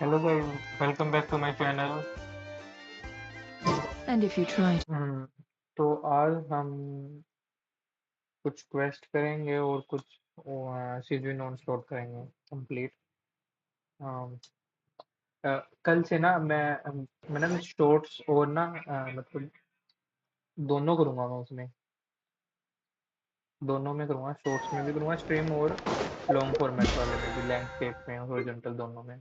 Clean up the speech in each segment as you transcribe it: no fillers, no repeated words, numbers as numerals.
Hello guys, welcome back to my channel. And if you try तो आज हम कुछ क्वेस्ट करेंगे और कुछ सीजन नॉन स्टॉप करेंगे कंप्लीट। कल से ना मैं ना शॉर्ट्स और ना मतलब दोनों करूँगा मैं उसमें, दोनों में करूँगा, शॉर्ट्स में भी करूँगा स्ट्रीम और लॉन्ग फॉर्मेट वाले में भी, लैंडस्केप में हॉरिजॉन्टल दोनों में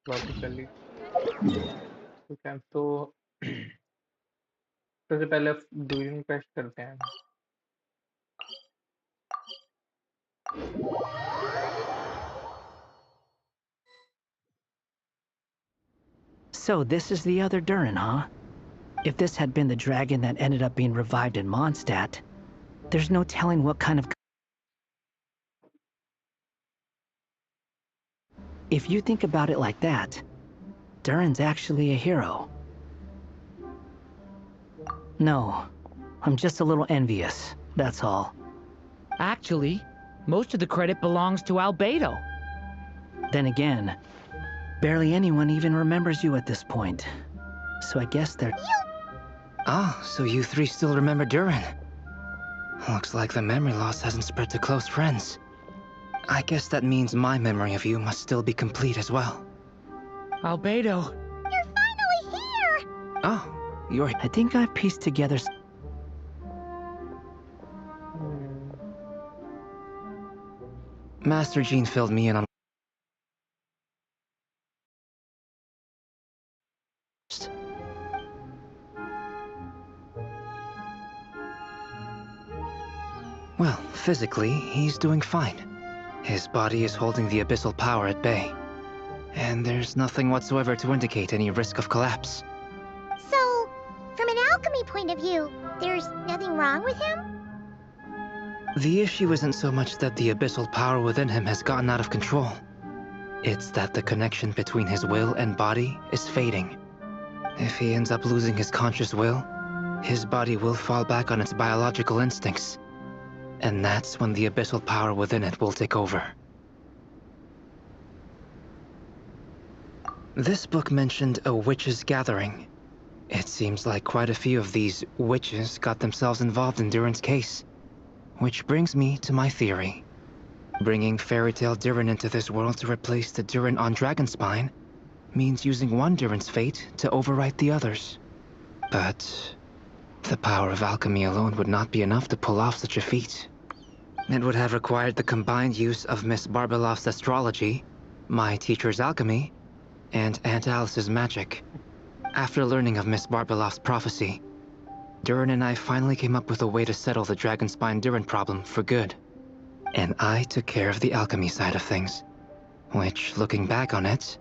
लॉजिकली। ठीक है, तो सबसे पहले डिवीजन क्वेस्ट करते हैं। So this is the other Durin, huh? If this had been the dragon that ended up being revived in Mondstadt, there's no telling what kind of... If you think about it like that, Durin's actually a hero. No, I'm just a little envious, that's all. Actually, most of the credit belongs to Albedo. Then again, barely anyone even remembers you at this point. So I guess they're... Ah, so you three still remember Durin. Looks like the memory loss hasn't spread to close friends. I guess that means my memory of you must still be complete as well. Albedo. You're finally here! Oh, you're... I think I've pieced together... Master Jean filled me in on... Well, physically, he's doing fine. His body is holding the abyssal power at bay. And there's nothing whatsoever to indicate any risk of collapse. So, from an alchemy point of view, there's nothing wrong with him? The issue isn't so much that the abyssal power within him has gotten out of control. It's that the connection between his will and body is fading. If he ends up losing his conscious will, his body will fall back on its biological instincts. And that's when the abyssal power within it will take over. This book mentioned a witches' gathering. It seems like quite a few of these witches got themselves involved in Durin's case. Which brings me to my theory. Bringing Fairy Tale Durin into this world to replace the Durin on Dragonspine means using one Durin's fate to overwrite the others. But the power of alchemy alone would not be enough to pull off such a feat. It would have required the combined use of Miss Barbeloff's astrology, my teacher's alchemy, and Aunt Alice's magic. After learning of Miss Barbeloff's prophecy, Durin and I finally came up with a way to settle the Dragonspine Durin problem for good. And I took care of the alchemy side of things, which, looking back on it,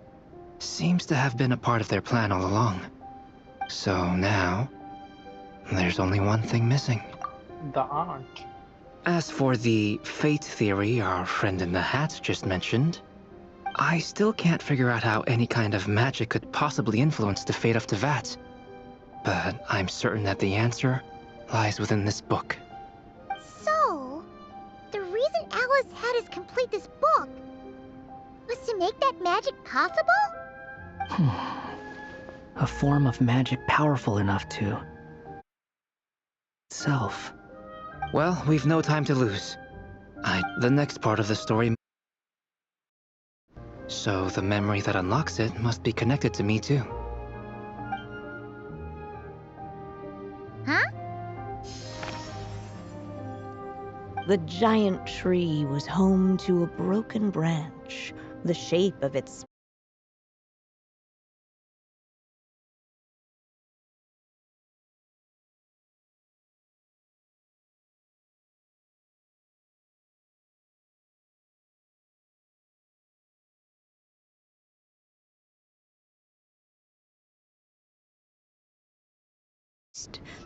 seems to have been a part of their plan all along. So now, there's only one thing missing. The aunt. As for the fate theory our friend in the hat just mentioned, I still can't figure out how any kind of magic could possibly influence the fate of Teyvat. But I'm certain that the answer lies within this book. So, the reason Alice had us complete this book was to make that magic possible? A form of magic powerful enough to... itself. Well, we've no time to lose. The next part of the story... So the memory that unlocks it must be connected to me too. Huh? The giant tree was home to a broken branch, the shape of its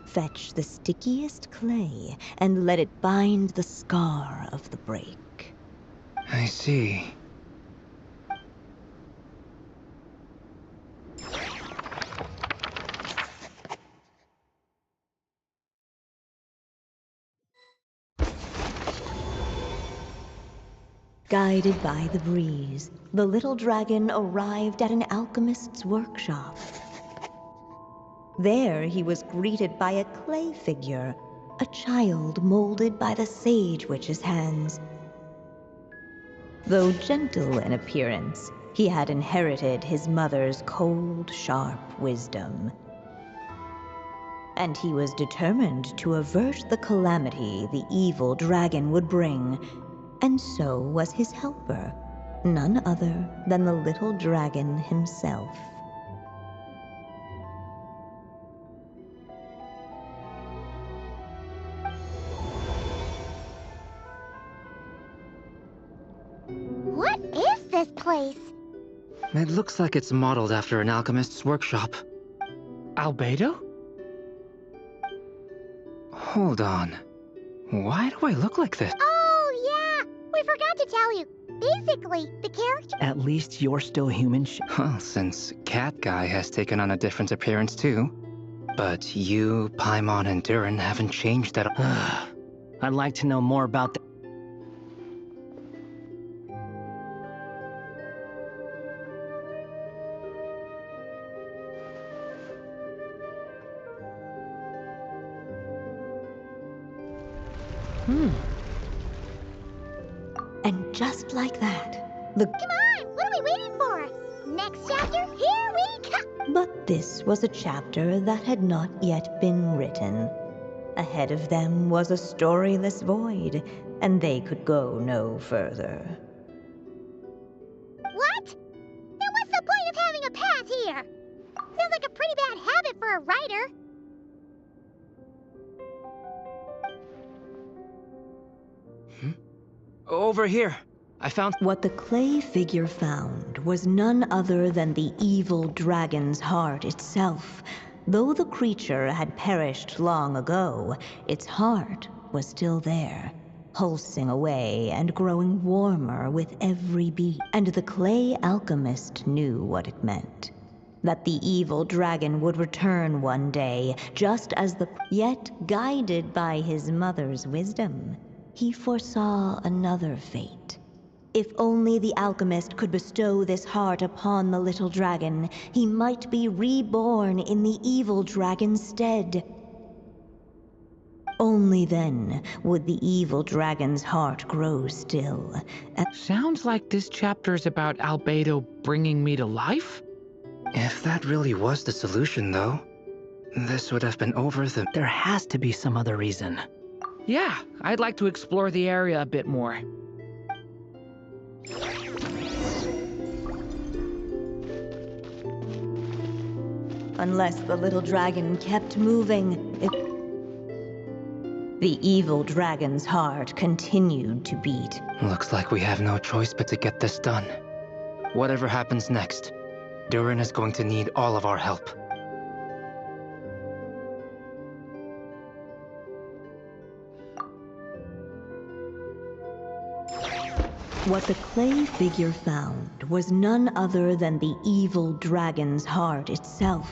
fetch the stickiest clay and let it bind the scar of the break. I see. Guided by the breeze, the little dragon arrived at an alchemist's workshop. There he was greeted by a clay figure, a child molded by the sage witch's hands. Though gentle in appearance, he had inherited his mother's cold, sharp wisdom. And he was determined to avert the calamity the evil dragon would bring, and so was his helper, none other than the little dragon himself. What is this place? It looks like it's modeled after an alchemist's workshop. Albedo? Hold on. Why do I look like this? Oh, yeah! We forgot to tell you. Basically, the character... At least you're still human. Well, since Cat Guy has taken on a different appearance too. But you, Paimon, and Durin haven't changed at all. I'd like to know more about that. And just like that, the... Come on! What are we waiting for? Next chapter, here we come! But this was a chapter that had not yet been written. Ahead of them was a storyless void, and they could go no further. What? Then what's the point of having a path here? Sounds like a pretty bad habit for a writer. Over here. I found... What the clay figure found was none other than the evil dragon's heart itself. Though the creature had perished long ago, its heart was still there, pulsing away and growing warmer with every beat. And the clay alchemist knew what it meant. That the evil dragon would return one day, just as the... Yet, guided by his mother's wisdom, he foresaw another fate. If only the alchemist could bestow this heart upon the little dragon, he might be reborn in the evil dragon's stead. Only then would the evil dragon's heart grow still. Sounds like this chapter's about Albedo bringing me to life? If that really was the solution, though, this would have been over the... There has to be some other reason. Yeah, I'd like to explore the area a bit more. Unless the little dragon kept moving, the evil dragon's heart continued to beat. Looks like we have no choice but to get this done. Whatever happens next, Durin is going to need all of our help. What the clay figure found was none other than the evil dragon's heart itself.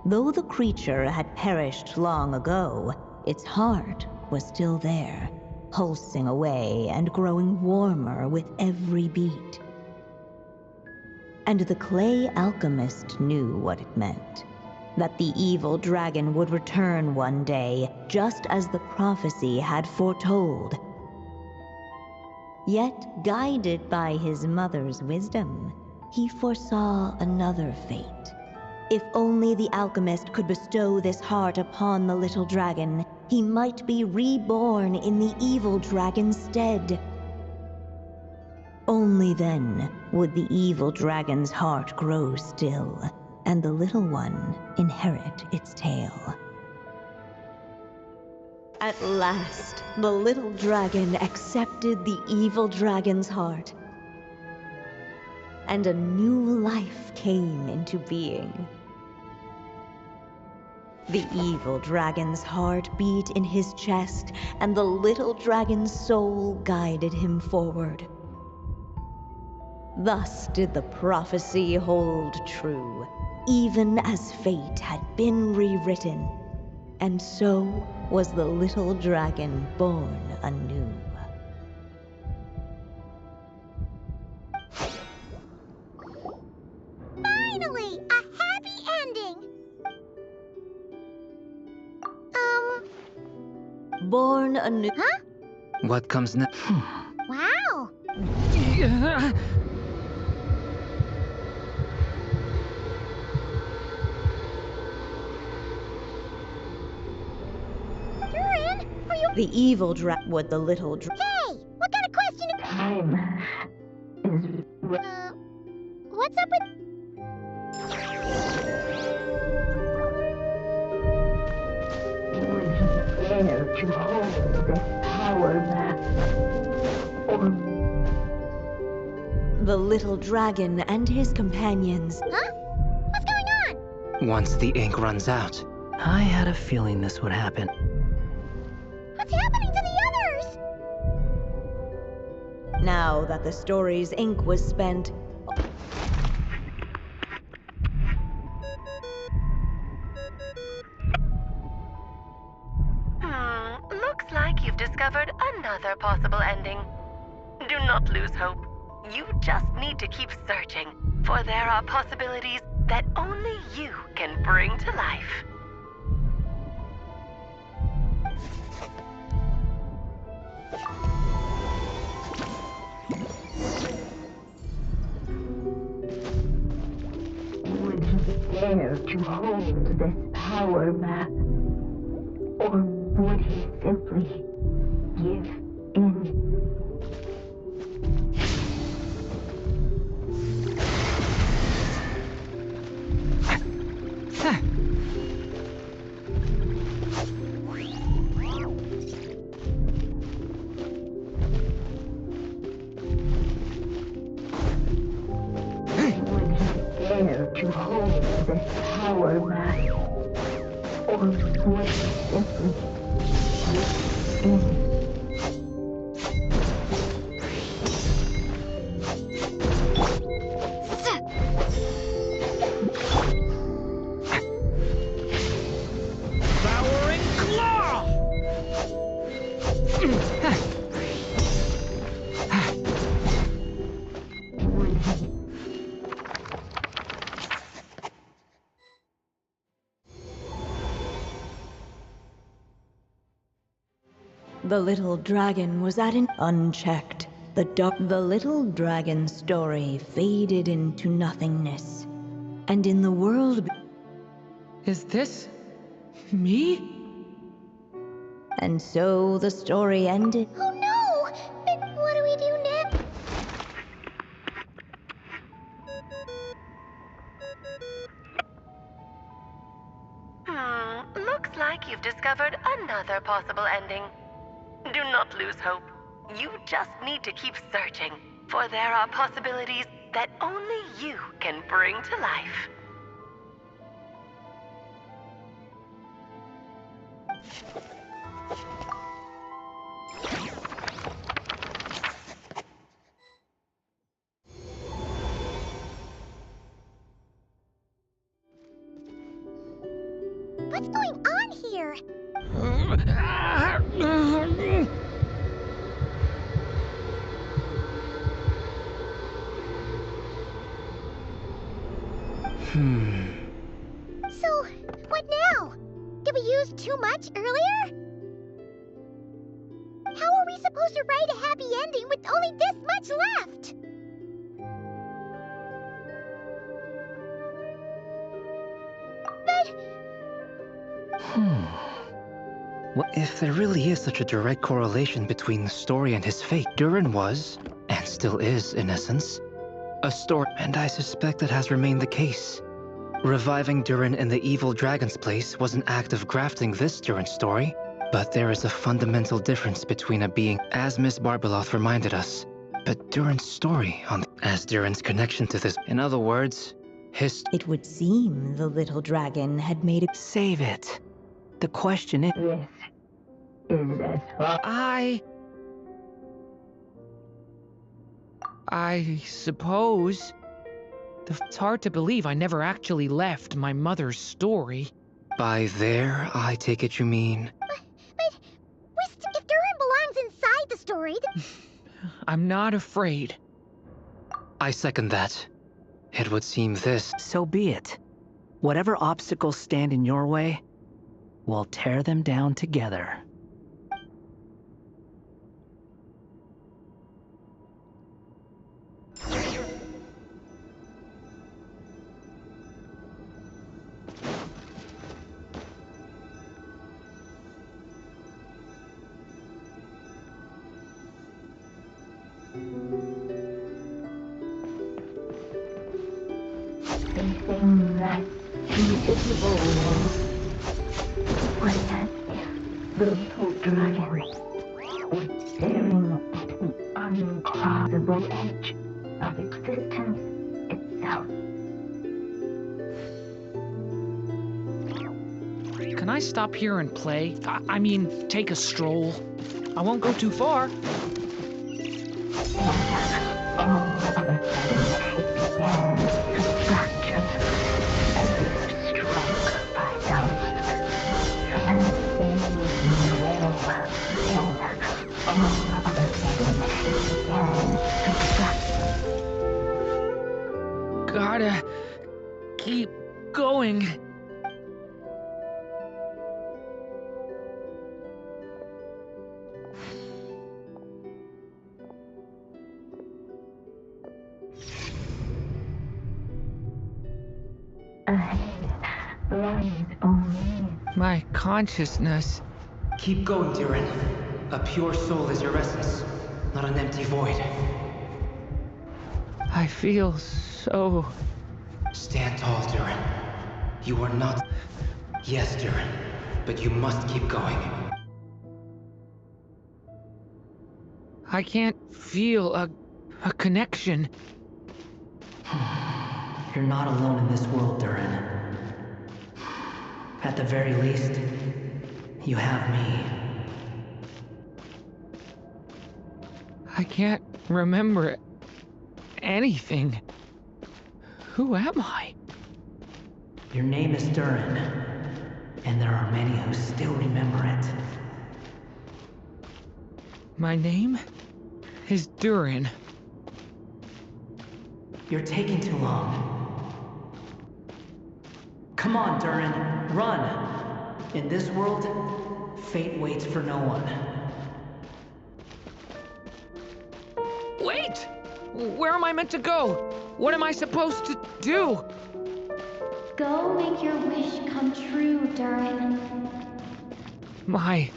Though the creature had perished long ago, its heart was still there, pulsing away and growing warmer with every beat. And the clay alchemist knew what it meant. That the evil dragon would return one day, just as the prophecy had foretold. Yet, guided by his mother's wisdom, he foresaw another fate. If only the alchemist could bestow this heart upon the little dragon, he might be reborn in the evil dragon's stead. Only then would the evil dragon's heart grow still, and the little one inherit its tale. At last, the little dragon accepted the evil dragon's heart, and a new life came into being. The evil dragon's heart beat in his chest, and the little dragon's soul guided him forward. Thus did the prophecy hold true, even as fate had been rewritten. And so was the little dragon born anew. born anew. Huh? What comes next? Wow. Durin, are you... The evil with the little Hey, what kind of question... time is what's up with... dare to hold this power back. The little dragon and his companions. Huh? What's going on? Once the ink runs out, I had a feeling this would happen. What's happening to the others? Now that the story's ink was spent, Looks like you've discovered another possible ending. Do not lose hope. You just need to keep searching, for there are possibilities that only you can bring to life. would he dare to hold this power back? Or would he simply give in? Would he dare to hold this power back? Or would he simply give in? Devouring claw! Would he? The little dragon was at an unchecked. The little dragon's story faded into nothingness. And in the world, Is this me? and so the story ended. Oh no! But what do we do next? Looks like you've discovered another possible ending. Do not lose hope. You just need to keep searching, for there are possibilities that only you can bring to life. What's going on here? So, what now? Did we use too much earlier? How are we supposed to write a happy ending with only this much left? But... Well, if there really is such a direct correlation between the story and his fate, Durin was, and still is in essence, a story, and I suspect that has remained the case. Reviving Durin in the evil dragon's place was an act of grafting this Durin story, but there is a fundamental difference between a being, as Miss Barbeloth reminded us, but Durin's story as Durin's connection to this. In other words, his... It would seem the little dragon had made a... Save it. The question is... This is as far... I suppose. It's hard to believe I never actually left my mother's story. By there, I take it you mean... But if Durin belongs inside the story, then... I'm not afraid. I second that. It would seem this... So be it. Whatever obstacles stand in your way, we'll tear them down together. Facing that invisible wall was as if the little dragon was staring at the uncrossable edge of existence itself. Can I stop here and play? I mean, take a stroll. I won't go too far. And all of a sudden, it began to fracture as if struck by downward. And in the well thing, all of a sudden, it began to fracture. Gotta keep going. Ahead lies only My consciousness. Keep going, Durin. A pure soul is your essence, not an empty void. I feel so... Stand tall, Durin. You are not... Yes, Durin, but you must keep going. I can't feel a connection. You're not alone in this world, Durin. At the very least, you have me. I can't remember anything. Who am I? Your name is Durin, and there are many who still remember it. My name is Durin. You're taking too long. Come on, Durin, run! In this world, fate waits for no one. Wait! Where am I meant to go? What am I supposed to do? Go make your wish come true, Durin. My...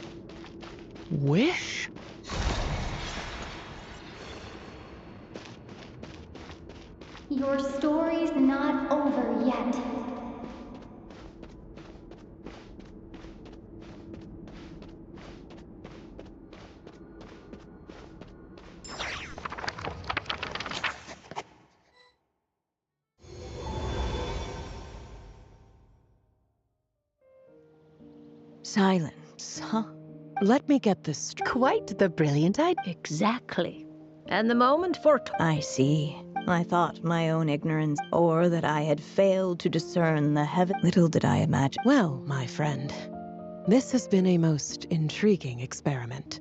wish? Your story's not over yet. Silence, huh? Let me get this straight. Quite the brilliant idea. Exactly. And the moment for... I see. I thought my own ignorance, or that I had failed to discern the heaven. Little did I imagine. Well, my friend, this has been a most intriguing experiment.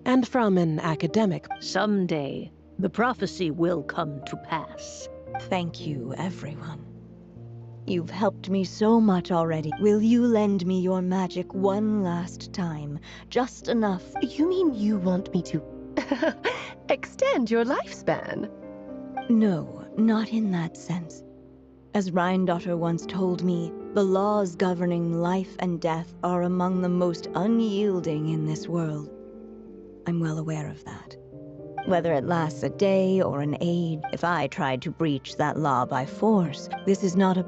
And from an academic... Someday, the prophecy will come to pass. Thank you, everyone. You've helped me so much already. Will you lend me your magic one last time? Just enough. You mean you want me to extend your lifespan? No, not in that sense. As Rhindaughter once told me, the laws governing life and death are among the most unyielding in this world. I'm well aware of that. Whether it lasts a day or an age, if I tried to breach that law by force, this is not a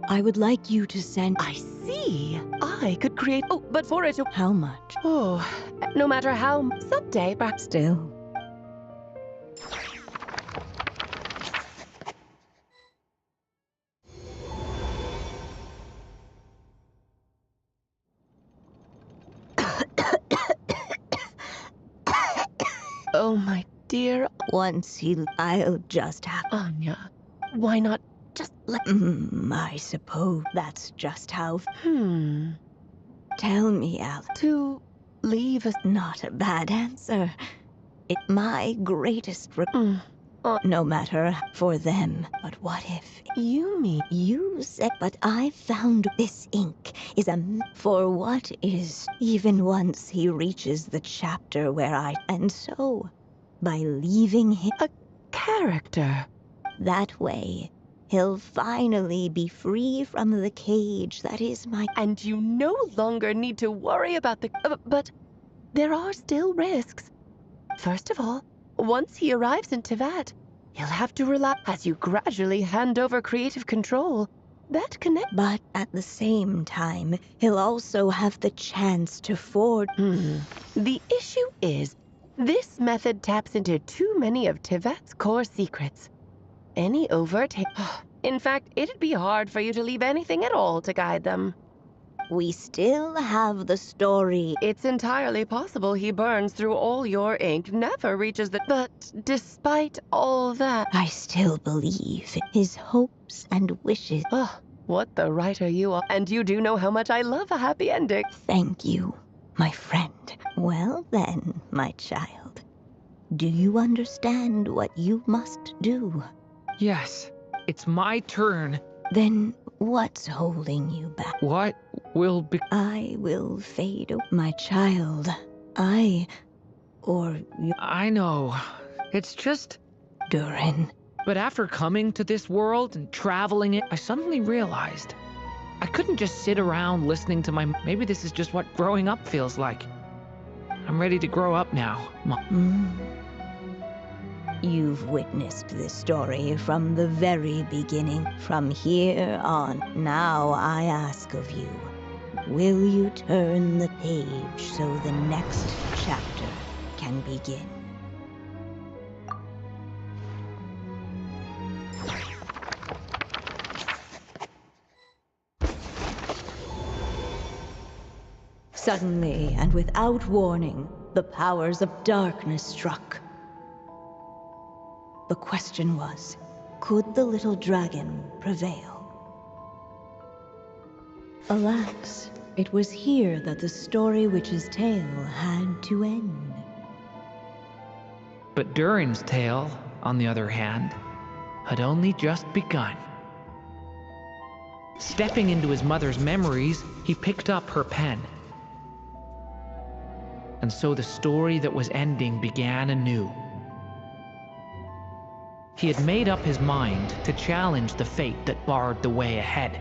I would like you to send... I see. I could create... Oh, but for it to... How much? Oh, no matter how... Someday, perhaps... Still. Oh, my dear... Once I'll just have... Anya, why not just let... I suppose that's just how... Tell me, Al. To leave us... Not a bad answer. It's my greatest no matter for them. But what if... You mean... You said... But I found this ink is a... For what is... Even once he reaches the chapter where I... And so, by leaving him... A character. That way, he'll finally be free from the cage that is my... And you no longer need to worry about the... but there are still risks. First of all, Once he arrives in Teyvat, he'll have to rely as you gradually hand over creative control. That connect. But at the same time, he'll also have the chance to forge. The issue is, this method taps into too many of Teyvat's core secrets. Any overt... In fact, it'd be hard for you to leave anything at all to guide them. We still have the story. It's entirely possible he burns through all your ink, never reaches the... But despite all that... I still believe his hopes and wishes. Oh, what the writer you are. And you do know how much I love a happy ending. Thank you, my friend. Well then, my child. Do you understand what you must do? Yes, it's my turn. Then what's holding you back? What will be... I will fade, my child. Or you... I know. It's just... Durin. But after coming to this world and traveling it, I suddenly realized I couldn't just sit around listening to my... Maybe this is just what growing up feels like. I'm ready to grow up now, Mom. You've witnessed this story from the very beginning. From here on, now I ask of you, will you turn the page so the next chapter can begin? Suddenly, and without warning, the powers of darkness struck. The question was, could the little dragon prevail? Alas, it was here that the story witch's tale had to end. But Durin's tale, on the other hand, had only just begun. Stepping into his mother's memories, he picked up her pen. And so the story that was ending began anew. He had made up his mind to challenge the fate that barred the way ahead.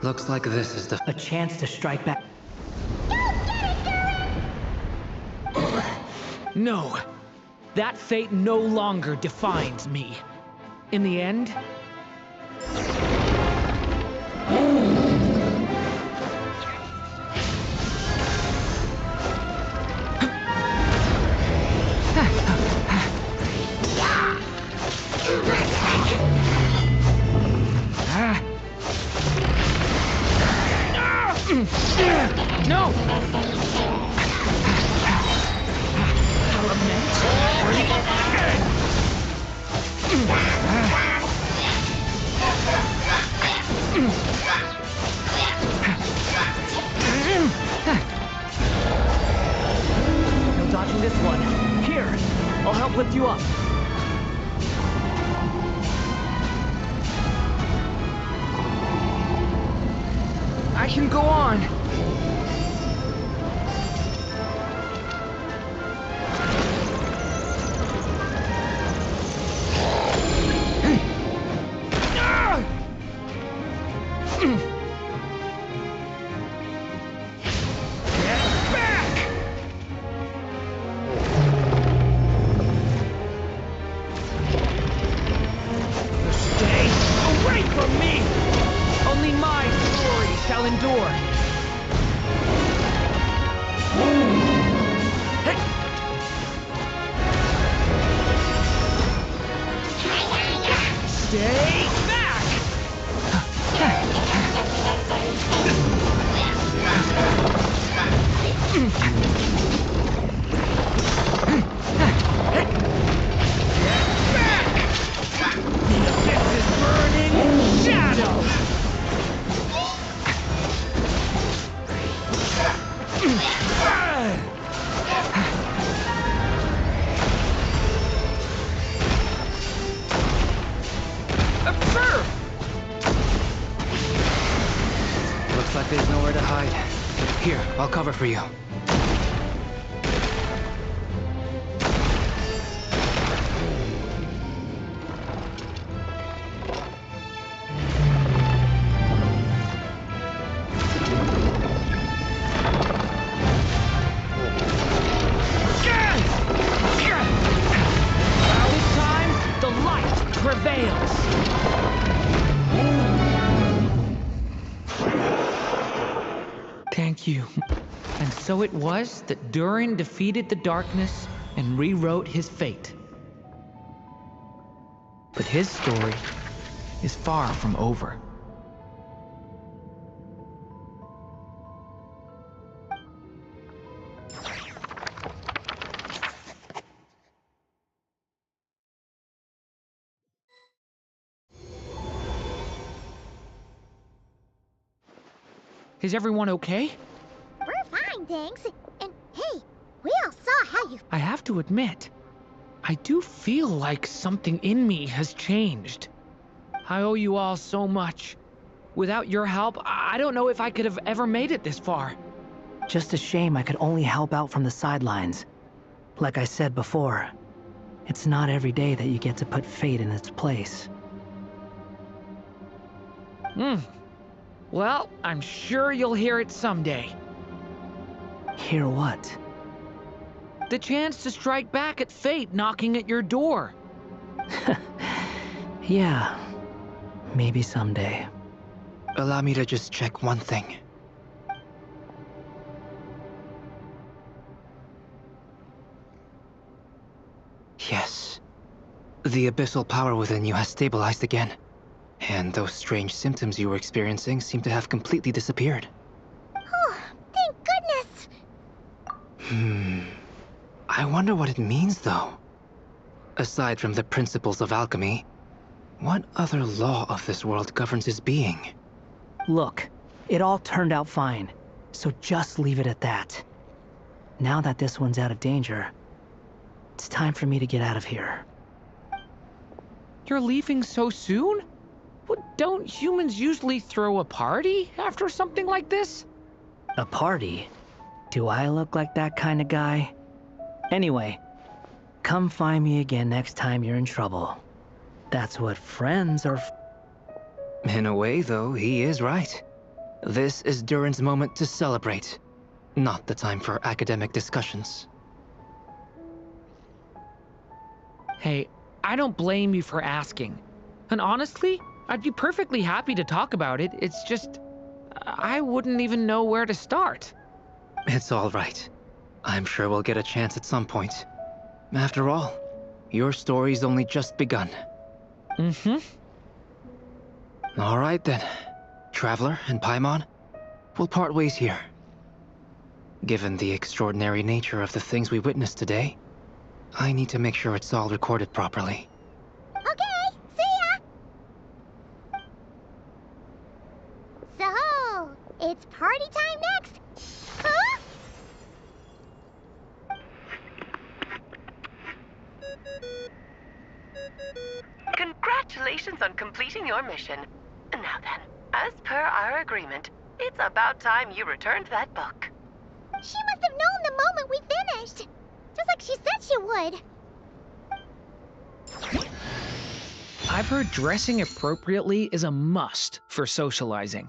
Looks like this is A chance to strike back. No! That fate no longer defines me. In the end... No! No dodging this one. Here, I'll help lift you up. I can go on. Looks like there's nowhere to hide. Here, I'll cover for you. Thank you. And so it was that Durin defeated the darkness and rewrote his fate. But his story is far from over. Is everyone okay? We're fine, thanks. And hey, we all saw how you... I have to admit, I do feel like something in me has changed. I owe you all so much. Without your help, I don't know if I could have ever made it this far. Just a shame I could only help out from the sidelines. Like I said before, it's not every day that you get to put fate in its place. Well, I'm sure you'll hear it someday. Hear what? The chance to strike back at fate knocking at your door. Yeah, maybe someday. Allow me to just check one thing. Yes. The abyssal power within you has stabilized again. And those strange symptoms you were experiencing seem to have completely disappeared. Oh, thank goodness! I wonder what it means, though. Aside from the principles of alchemy, what other law of this world governs his being? Look, it all turned out fine, so just leave it at that. Now that this one's out of danger, it's time for me to get out of here. You're leaving so soon? But don't humans usually throw a party after something like this? A party? Do I look like that kind of guy? Anyway, come find me again next time you're in trouble. That's what friends are In a way, though, he is right. This is Durin's moment to celebrate, not the time for academic discussions. Hey, I don't blame you for asking. And honestly, I'd be perfectly happy to talk about it. It's just, I wouldn't even know where to start. It's all right. I'm sure we'll get a chance at some point. After all, your story's only just begun. All right then. Traveler and Paimon, we'll part ways here. Given the extraordinary nature of the things we witnessed today, I need to make sure it's all recorded properly. Okay, see ya! So, it's party time next? Huh? Congratulations on completing your mission. Now then, as per our agreement, it's about time you returned that book. She must have known the moment we finished. Just like she said she would. I've heard dressing appropriately is a must for socializing.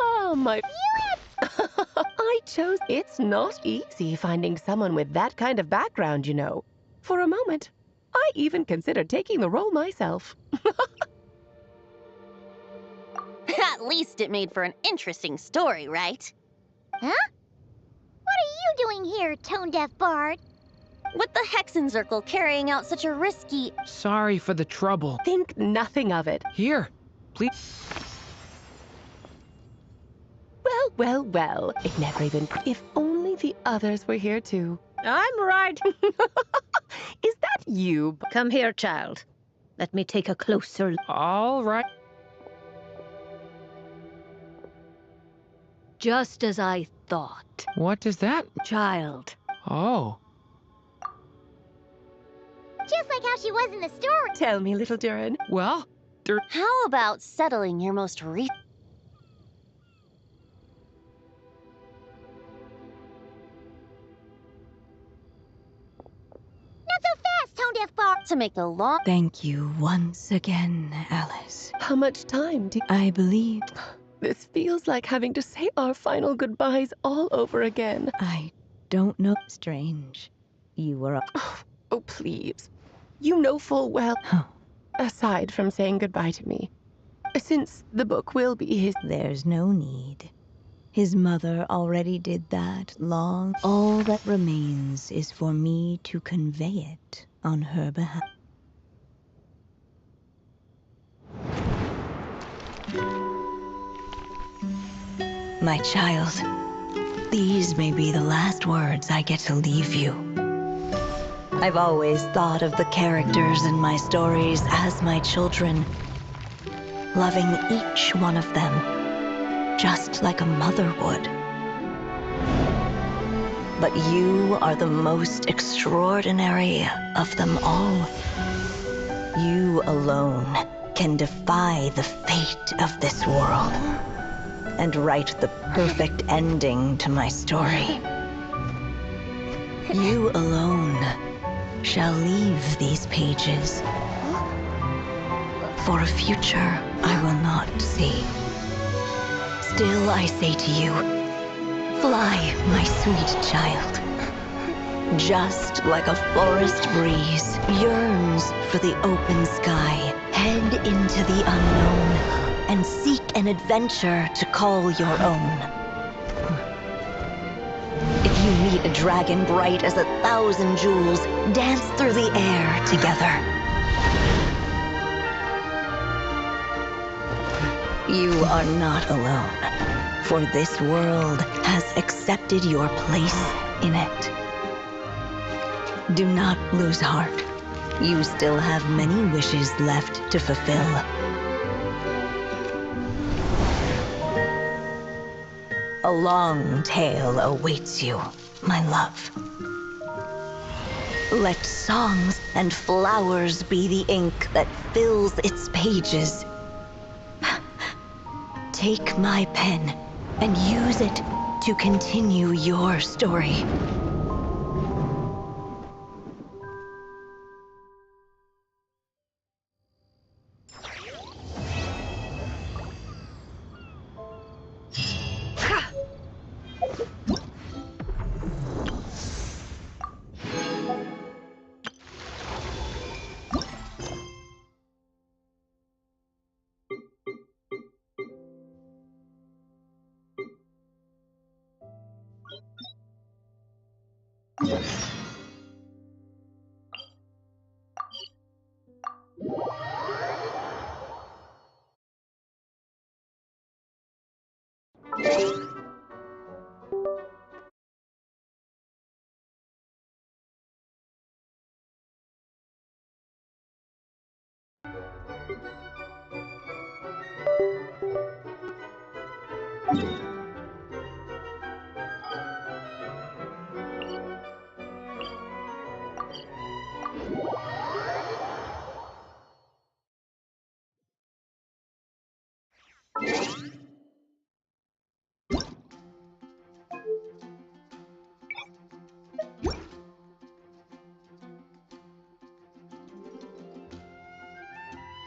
Oh, my... I chose... It's not easy finding someone with that kind of background, you know. For a moment, I even considered taking the role myself. At least it made for an interesting story, right? Huh? What are you doing here, tone-deaf bard? With the Hexenzirkel carrying out such a risky... Sorry for the trouble. Think nothing of it. Here, please. Well, well, well. It never even... If only the others were here, too. I'm right. Is that you? Come here, child. Let me take a closer look. All right. Just as I thought. What is that? Child. Oh. Just like how she was in the story. Tell me, little Durin. Well, How about settling your most recent... Not so fast, that far. To make a long... Thank you once again, Alice. How much time do I believe This feels like having to say our final goodbyes all over again. I don't know. Strange. You were up. Oh, please. You know full well, aside from saying goodbye to me, since the book will be his... There's no need. His mother already did that long. All that remains is for me to convey it on her behalf. My child, these may be the last words I get to leave you. I've always thought of the characters in my stories as my children, loving each one of them, just like a mother would. But you are the most extraordinary of them all. You alone can defy the fate of this world and write the perfect ending to my story. You alone shall leave these pages for a future I will not see. Still I say to you, fly, my sweet child. Just like a forest breeze yearns for the open sky, head into the unknown and seek an adventure to call your own. If you meet a dragon bright as 1,000 jewels, dance through the air together. You are not alone, for this world has accepted your place in it. Do not lose heart. You still have many wishes left to fulfill. A long tale awaits you, my love. Let songs and flowers be the ink that fills its pages. Take my pen and use it to continue your story.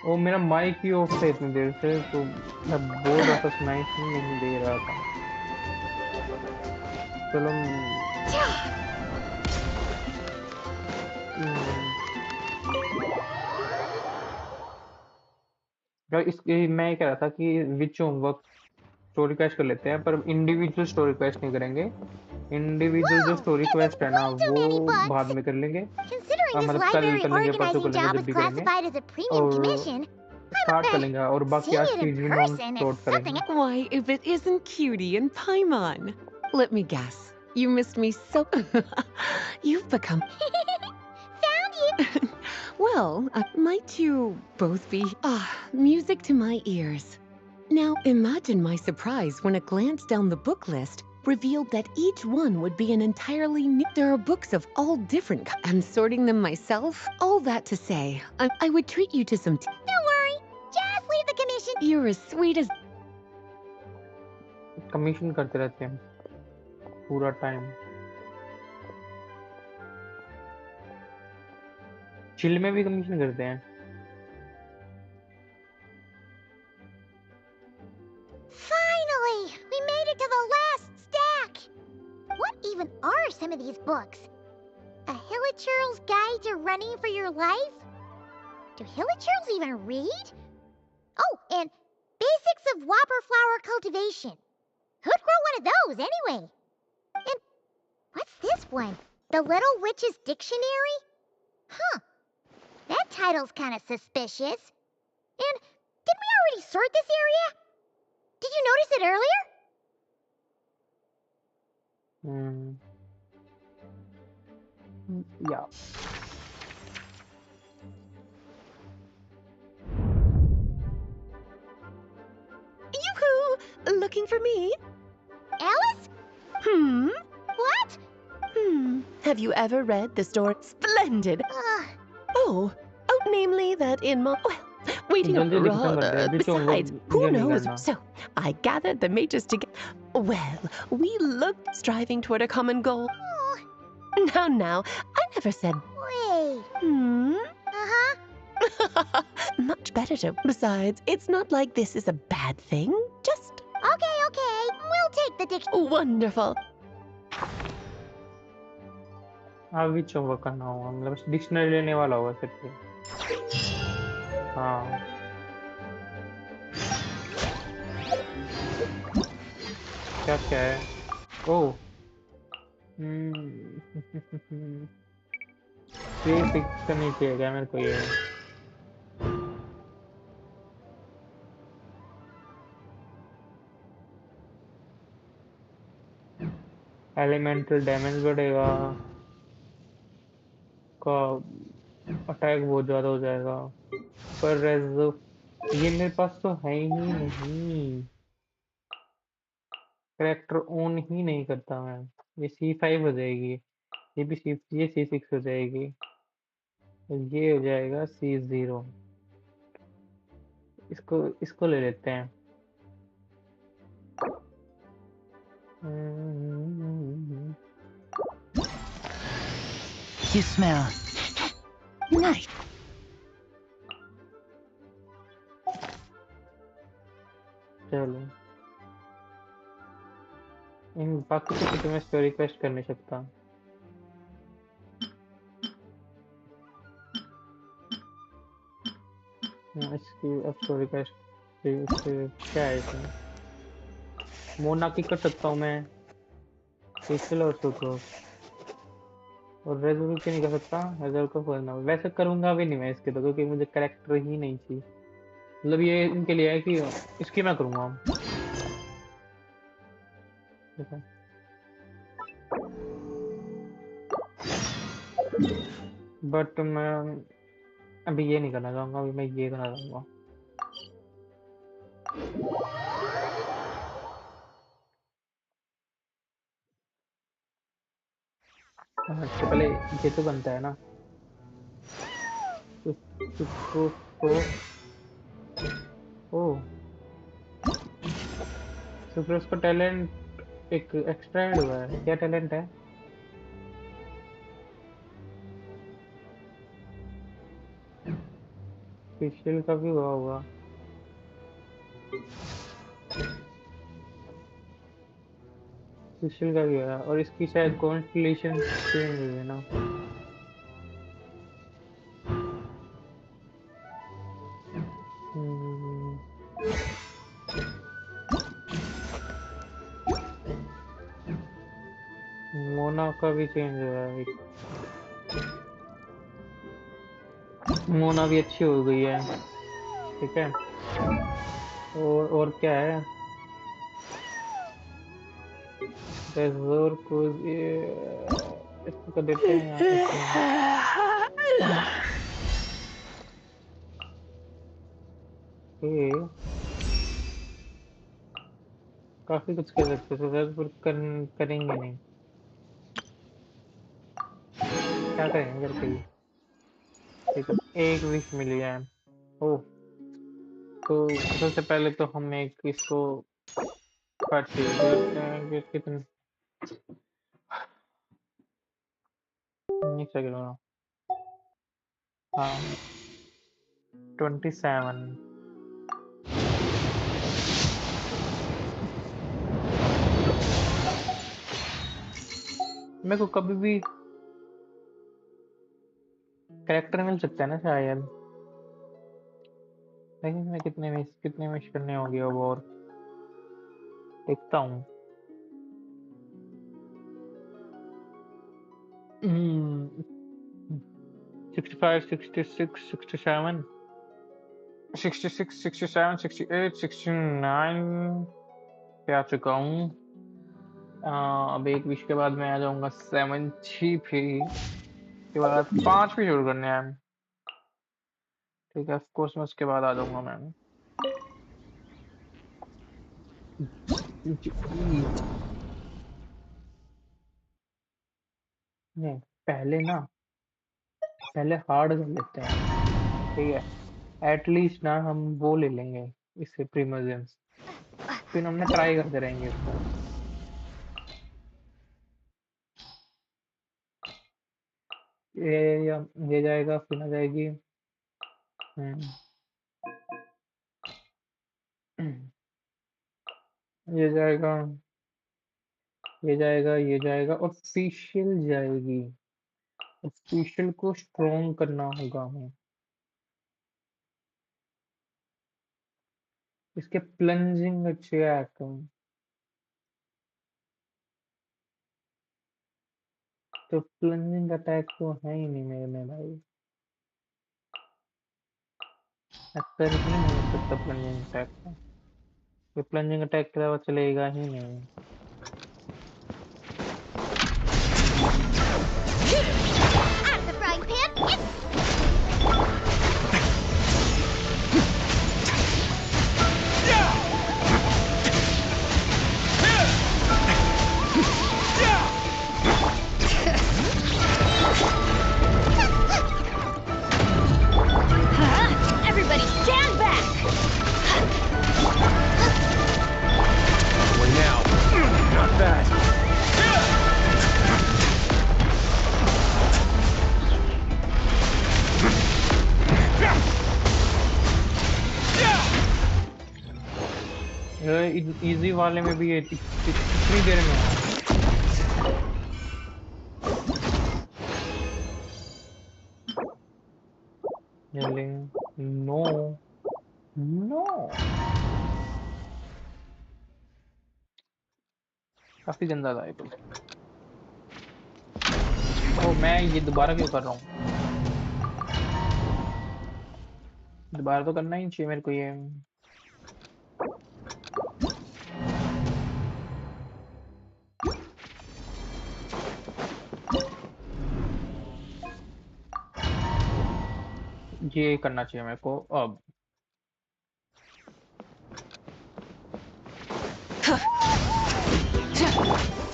वो मेरा mic he of था इतनी देर से, तो मैं बोल रहा था सुनाई नहीं दे रहा था। चलो इसके मैं कह रहा था कि विच होमवर्क स्टोरी क्वेस्ट कर लेते हैं, पर इंडिविजुअल स्टोरी क्वेस्ट नहीं करेंगे। इंडिविजुअल जो स्टोरी क्वेस्ट है ना वो बाद में कर लेंगे, मतलब कल कर लेंगे, परसों कर लेंगे, जब भी करेंगे, और स्टार्ट कर लेंगे, और बाकी आज की में हम सॉर्ट करेंगे। Why, if it isn't Cutie and Paimon. Let me guess. You missed me so... You've become... Found you! Well, might you both be... music to my ears. Now, imagine my surprise when a glance down the book list revealed that each one would be an entirely new... There are books of all different kinds. I'm sorting them myself. All that to say, I would treat you to some... Don't worry, just leave the commission. You're as sweet as... commission करते रहते हैं पूरा time. Chill में भी commission करते हैं। Finally, we made it to the last stack. What even are some of these books? A Hilichurl's Guide to Running for Your Life? Do Hilichurls even read? Oh, and Basics of Whopper Flower Cultivation. Who'd grow one of those, anyway? And what's this one? The Little Witch's Dictionary? Huh. That title's kind of suspicious. And did we already sort this area? Did you notice it earlier? Yeah. Yoo-hoo! Looking for me? Alice? What? Have you ever read the story? Splendid! Oh, namely that in my... Well, waiting up... जल्दी खत्म कर दे, अभी Besides, homework who ये नहीं knows? करना। So, I gathered the mages together. Well, we looked striving toward a common goal. Now, I never said... Wait. Uh-huh. Much better to... Besides, it's not like this is a bad thing. Just... Okay. We'll take the dictionary. Wonderful. अभी homework करना होगा, मतलब dictionary लेने वाला होगा सिर्फ। हाँ। क्या है? ओह। ये फिक्स करनी चाहिए क्या मेरे को ये? एलिमेंटल डैमेज बढ़ेगा, का अटैक बहुत ज्यादा हो जाएगा, पर ये मेरे पास तो है ही नहीं। कैरेक्टर ऑन ही नहीं करता मैं। ये C5 हो जाएगी, ये भी ये C6 हो जाएगी, ये हो जाएगा C0। इसको ले लेते हैं। You smell nice. चलो, इन बाकी किसी को मैं स्टोरी क्वेस्ट कर नहीं सकता। इसकी अब स्टोरी क्वेस्ट क्या है इसमें? मोना की कर सकता हूँ मैं, पिछले और सुको, और रेजर की नहीं कर सकता। रेजर को खोलना, वैसे करूंगा भी नहीं मैं इसके तो, क्योंकि मुझे कैरेक्टर ही नहीं चाहिए। मतलब ये इनके लिए है कि इसकी मैं करूंगा। बट मैं अभी ये नहीं करना चाहूंगा, अभी मैं ये करना चाहूंगा। तो पहले ये तो बनता है ना, इसको ओ सुप्रोस का टैलेंट एक एक्स्ट्रा ऐड हुआ है। क्या टैलेंट है? फेशियल का भी हुआ होगा। फेशियल का भी हुआ, और इसकी शायद कॉन्स्टेलेशन चेंज हुई है ना। मोना का भी चेंज हुआ है, मोना भी अच्छी हो गई है। ठीक है, और क्या है? रेजर को इसको कर देते हैं ये काफी कुछ कर सकते थे, पर करेंगे नहीं। क्या करेंगे करके ही। ठीक है, एक विश मिली है। ओह, तो सबसे पहले तो हम एक इसको पार्टी देते हैं कि कितने नहीं सकेगा। हाँ 27। मेरे को कभी भी कैरेक्टर मिल सकता है ना शायद, लेकिन मैं कितने मिस करने होंगे अब, और देखता हूँ। 65, 66, 67, 66, 67, 68, 69 पे आ चुका हूँ। अब एक विश के बाद मैं आ जाऊंगा 70 पे, के बाद 5 पे शुरू करने हैं। ठीक है, ऑफ कोर्स मैं उसके बाद आ जाऊंगा मैं। नहीं, पहले हार्ड कर लेते हैं, ठीक है। एटलीस्ट ना हम वो ले लेंगे इससे प्रीमर्जेंस, फिर हमने ट्राई करते रहेंगे इसको। ये ये जाएगा, फिर आ जाएगी। हम्म, ये जाएगा, ये जाएगा, ये जाएगा, और फेशियल जाएगी। फेशियल को स्ट्रॉन्ग करना होगा हमें। इसके प्लंजिंग अच्छे आइटम, तो प्लंजिंग अटैक तो है ही नहीं मेरे में भाई। एक्टर ही नहीं हो सकता प्लंजिंग अटैक का, ये प्लंजिंग अटैक के अलावा चलेगा ही नहीं। Out of the frying pan, it's... Everybody stand back! Way now. Not bad. Easy वाले में भी ये कितनी देर में है? नो नो, काफी गंदा था ये तो। ओ, मैं ये दोबारा क्यों कर रहा हूँ? दोबारा तो करना ही चाहिए मेरे को ये। ये करना चाहिए मेरे को अब।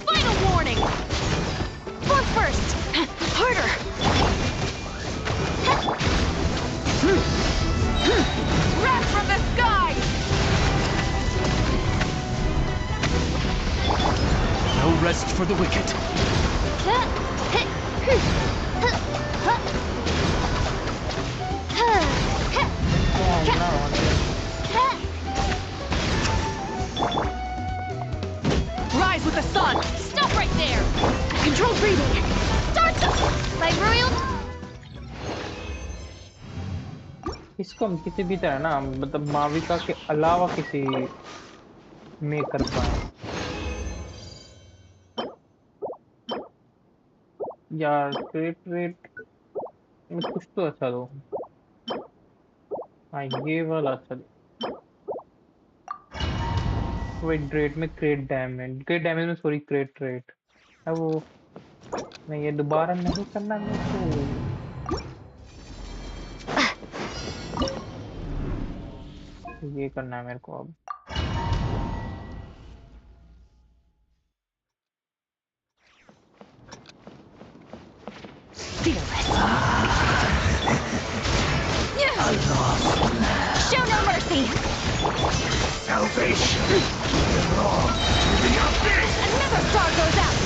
Final warning! Bump first! Harder! Wrath from the sky! No rest for the wicked. Rise with the sun! Stop right there! Control breathing! Start the... By royal... इसको हम किसी भी तरह ना, मतलब माविका के अलावा किसी में कर पाए यार। क्रेट रेट में कुछ तो अच्छा दो। हाँ, ये वाला अच्छा दो। वेट, ग्रेट में क्रेट डैमेज में, सॉरी, क्रेट रेट है वो। नहीं, ये दोबारा नहीं करना मेरे को। ये करना है मेरे को अब। Show no mercy! Salvation belongs to the abyss. Another star goes out!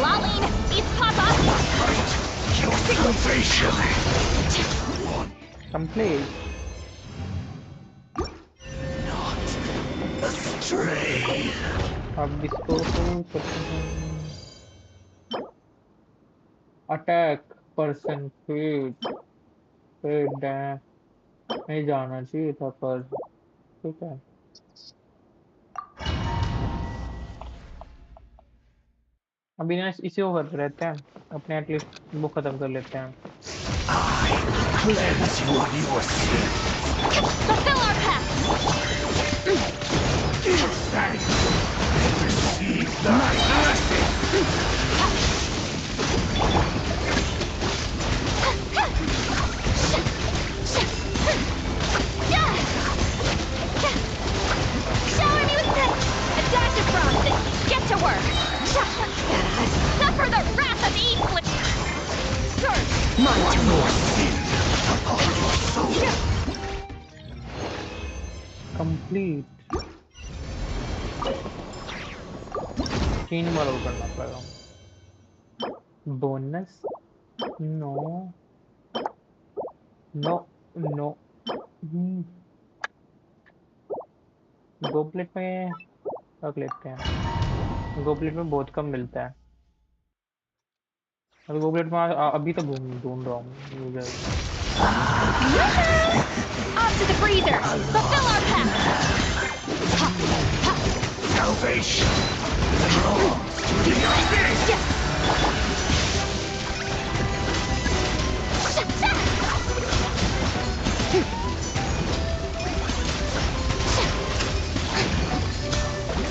Lolling, it's Papa. Your salvation. Complete. Stray. अब इसको होल्ड करते हैं। अटैक पर्सन फीड फीड नहीं जाना चाहिए था पर ठीक है। अभी ना इसी को करते रहते हैं, अपने एटलीस्ट वो खत्म कर लेते हैं। Cleanse you of your sin. Fulfill our pact. Give thanks and receive thy blessing. Shower me with a dash of frost and get to work. Suffer the wrath of Eastland. Mine to will. Complete 3 बार और करना पड़ेगा। Bonus no no no. Goblet में रख लेते हैं, goblet में बहुत कम मिलता है। अभी गोबलेट में अभी तक ढूंढ रहा हूँ, मिल जाएगा। Off to the freezer. Fulfill our pact. Salvation belongs to the abyss.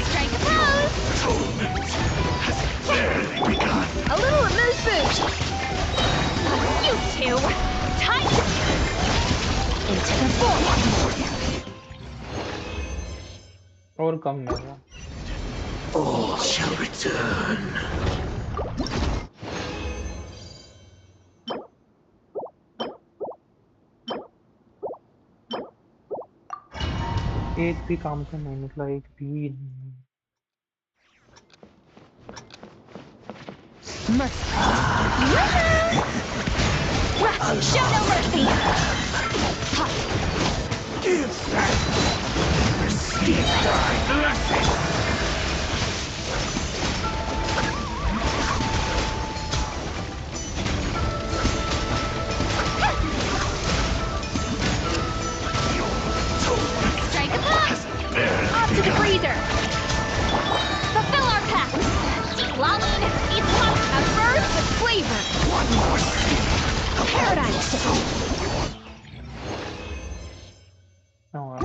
Strike a pose. Atonement has barely begun. A little amuse bouche. You two. Time to into the void. और कम है वो। All shall return. एक भी काम का नहीं निकला, एक भी नहीं। Show no mercy. Give thanks. Receive thy blessing. Strike a pose. Off to the freezer. Fulfill our pact. Lolling, eats pop. A burst of flavor. One more sin. Paradise. Not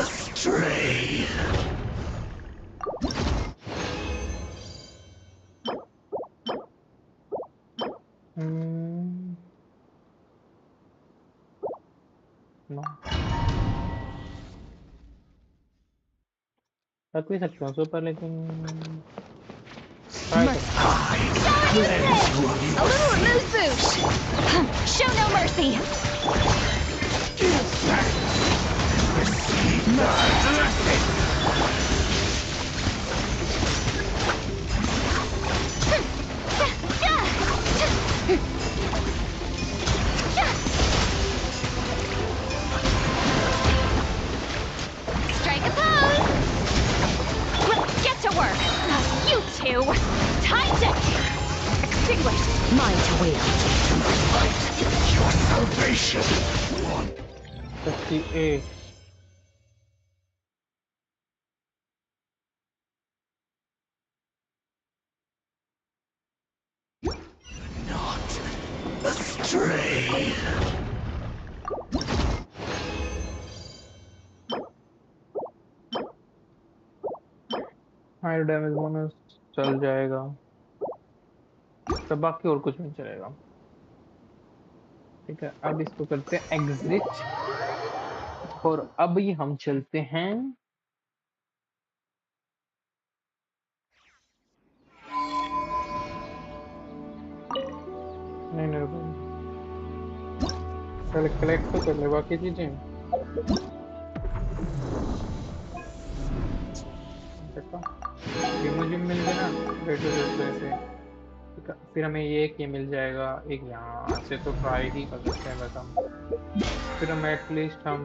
astray. नो रख भी सकते हैं उस पर, लेकिन try करेंगे। A little amuse bouche. Show no mercy. Give thanks. Receive thy blessing. Strike a pose. Get to work. You two. Time to extinguish. Mine to will. Your salvation. 58 Not astray. High damage bonus चल जाएगा, तो बाकी और कुछ नहीं चलेगा। ठीक है, अब इसको करते हैं एग्जिट, और अब ये हम चलते हैं नहीं नहीं रुको, पहले कलेक्ट तो कर ले बाकी चीजें। देखो ये मुझे मिल गया ना रेड रिजल्ट से। फिर हमें ये मिल जाएगा, एक यहाँ से तो ट्राई ही कर सकते हैं बस हम। फिर हम एटलीस्ट हम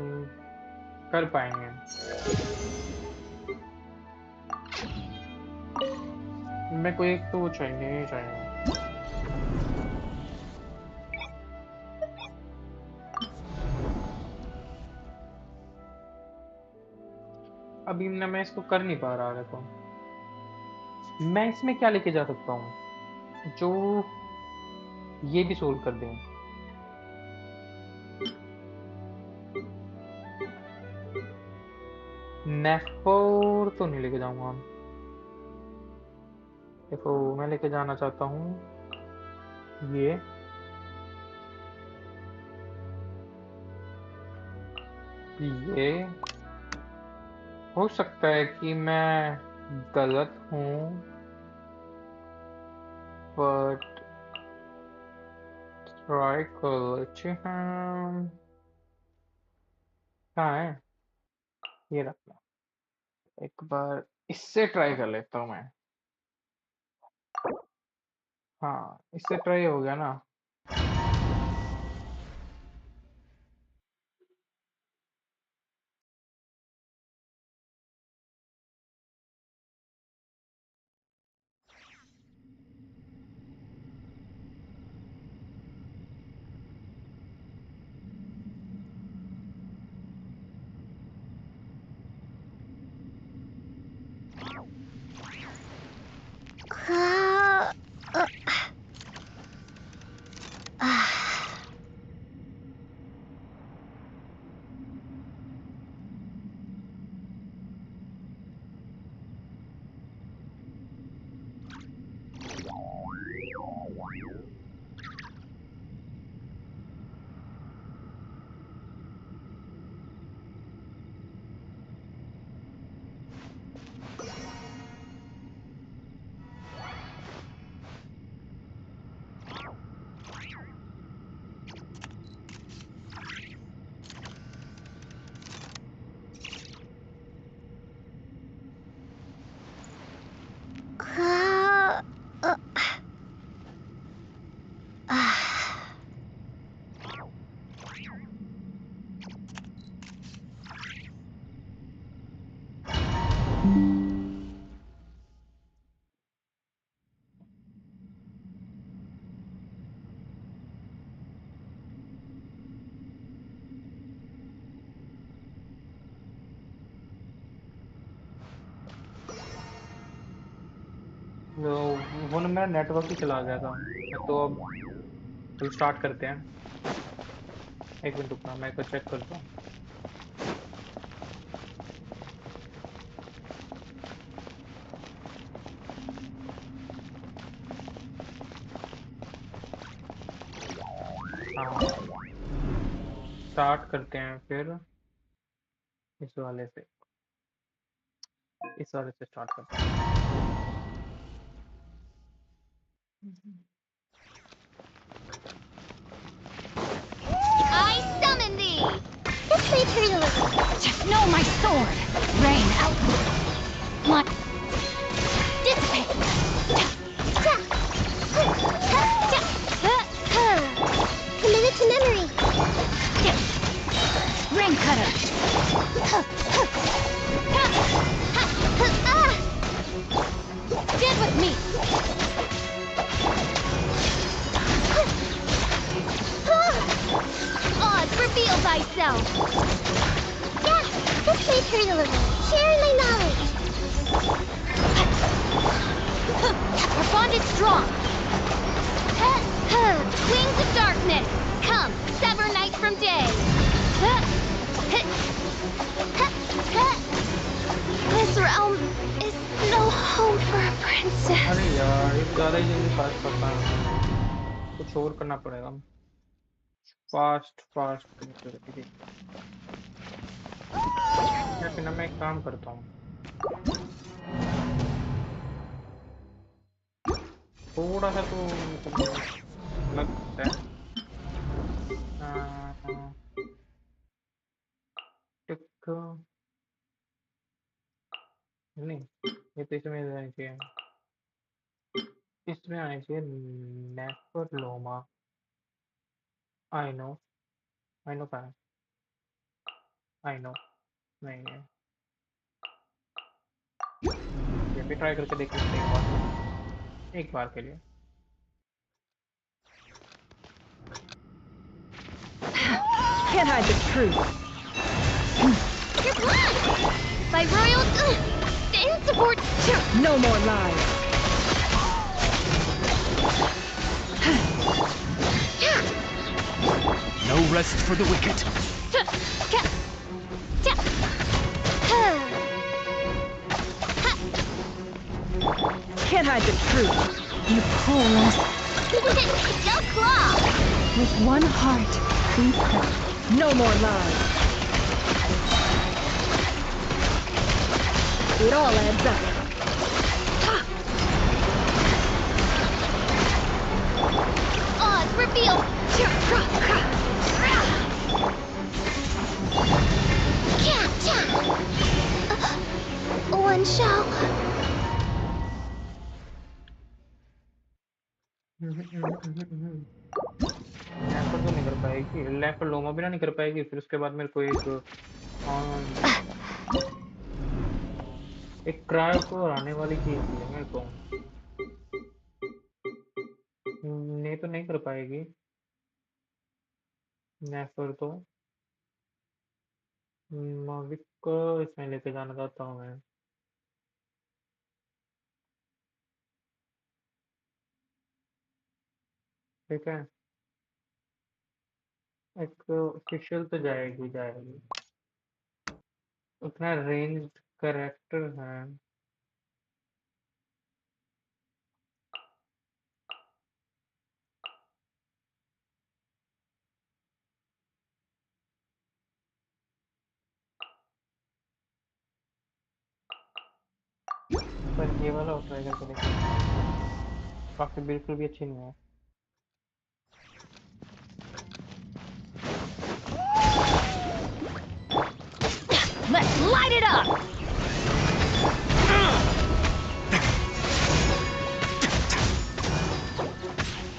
कर पाएंगे। मैं कोई एक तो वो चाहिए। अभी ना मैं इसको कर नहीं पा रहा। देखो मैं इसमें क्या लेके जा सकता हूँ जो ये भी सोल्व कर दें। नेफोर तो नहीं लेके जाऊंगा। देखो मैं लेके जाना चाहता हूँ ये हो सकता है कि मैं गलत हूँ, बट ट्राई कर लेते हैं। कहाँ है? ये रखना। एक बार इससे ट्राई कर लेता हूँ मैं। हाँ इससे ट्राई हो गया ना। वो ना मेरा नेटवर्क ही चला गया था। तो अब स्टार्ट करते हैं। एक मिनट रुकना, मैं एक बार चेक करता हूँ। हाँ स्टार्ट करते हैं फिर इस वाले से स्टार्ट करते हैं। I summon thee! This way, turtle. No, my sword! Rain out! My... Dissipate! Commit it to memory! Ring cutter! Stand with me! Oz, reveal thyself! Yeah, this way, turtle. Sharing my knowledge! Our bond is strong! Wings of darkness! Come, sever night from day! This realm is no home for a princess. अरे यार ये तो ज़्यादा ही जल्दी fast करता है। कुछ और करना पड़ेगा। फास्ट करके या फिर ना मैं एक काम करता हूँ, थोड़ा सा तो मतलब लग सकता है। टिक नहीं, ये तो इसमें चाहिए, इसमें आने चाहिए नेफरलोमा। आई नो, आई नो कहाँ है, आई नो। नहीं है, ये भी ट्राई करके देख लेते हैं एक बार के लिए। Can't hide the truth. Your blood! By royal insubordinate. No more lies. No rest for the wicked. Can't hide the truth. You poorless. Your claw! With one heart, we pray. No more lies. It all adds up. Odds revealed. One shall. नेफर तो नहीं कर पाएगी, नेफरलोमा भी ना नहीं कर पाएगी, फिर उसके बाद मेरे को एक क्रायो को हराने वाली चीज चाहिए मेरे को। नहीं तो नहीं कर पाएगी नेफर तो। मॉविक को इसमें लेके जाना चाहता हूँ मैं। ठीक है, एक ऑफिशियल तो जाएगी जाएगी, उतना रेंज करेक्टर है। पर ये वाला ट्राई करके देख लेते हैं, बाकी बिल्कुल भी अच्छी नहीं है। Let's light it up!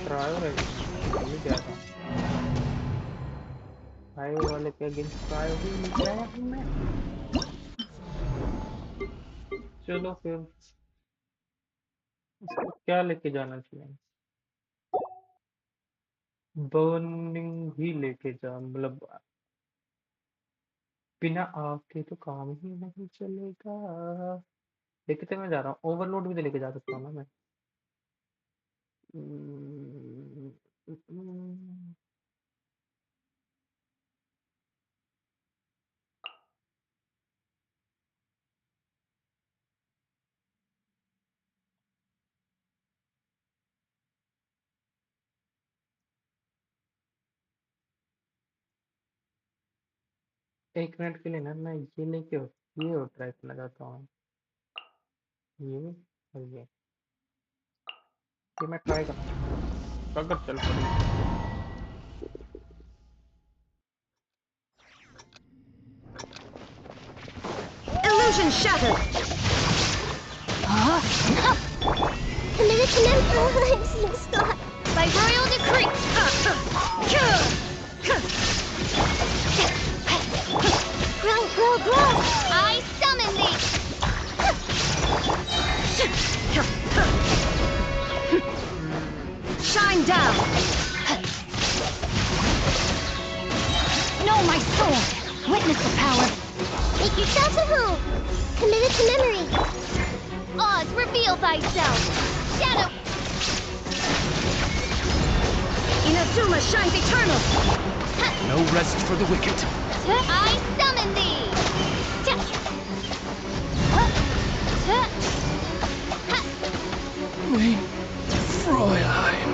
Cryo है, ये क्या था, क्रायो वाले के अगेंस्ट क्रायो ही लेके आया हूँ मैं। चलो फिर इसको क्या लेके जाना चाहिए, बर्निंग ही लेके जा, मतलब बिना आग के तो काम ही नहीं चलेगा। देखते मैं जा रहा हूँ, ओवरलोड भी तो लेके जा सकता हूँ ना मैं। हम्म, हम्म, एक मिनट के लिए ना मैं ये लेके ये और ट्राई करना चाहता हूँ, ये और ये मैं ट्राई करना चाहता हूँ, अगर चल पड़ी तो। Illusion shattered. Committed to I'm seeing Scott. By royal decree. Grow. I summon thee. Shine down. Know my soul. Witness the power. Make yourself at home. Committed to memory. Oz, reveal thyself. Shadow. Inazuma shines eternal. No rest for the wicked. I summon thee. Fräulein.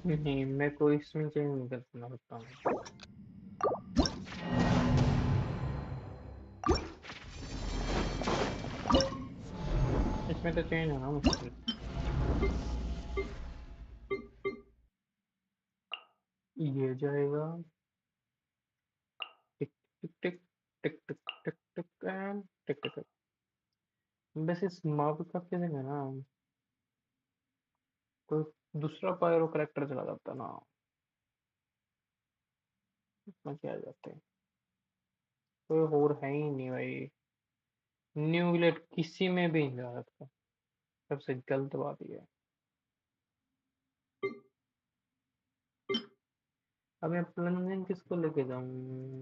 नहीं, मैं कोई इसमें change नहीं कर सकता हूँ। इसमें तो चेंज होना मुश्किल। ये जाएगा टिक टिक टिक टिक टिक टिक टिक एंड टिक टिक। बस इस मॉब का फीलिंग है ना, कोई दूसरा पायरो करेक्टर चला जाता ना, इसमें क्या आ जाते। कोई और है ही नहीं भाई, न्यू विलेट किसी में भी नहीं आ सकता, सबसे गलत बात ये है। अब मैं प्लंजन किसको लेके जाऊं?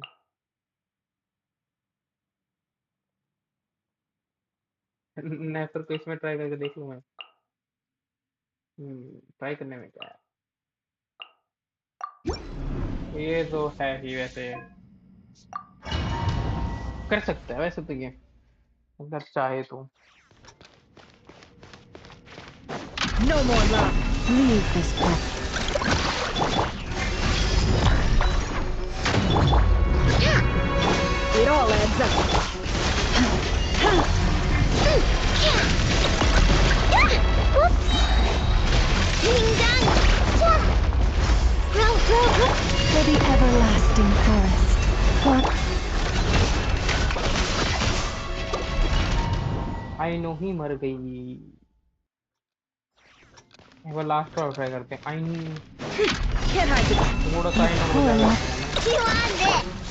नेफर को इसमें ट्राई करके देख लूं मैं। ट्राई करने में क्या है, ये तो है ही वैसे, कर सकता है वैसे तो ये, अगर चाहे तो। No more love. Leave this place. It all adds up. For the everlasting forest. What? I know he मर गई। एक बार लास्ट बार ट्राई करते हैं। आई Can't hide the थोड़ा सा आई नो बचा करते हैं ना।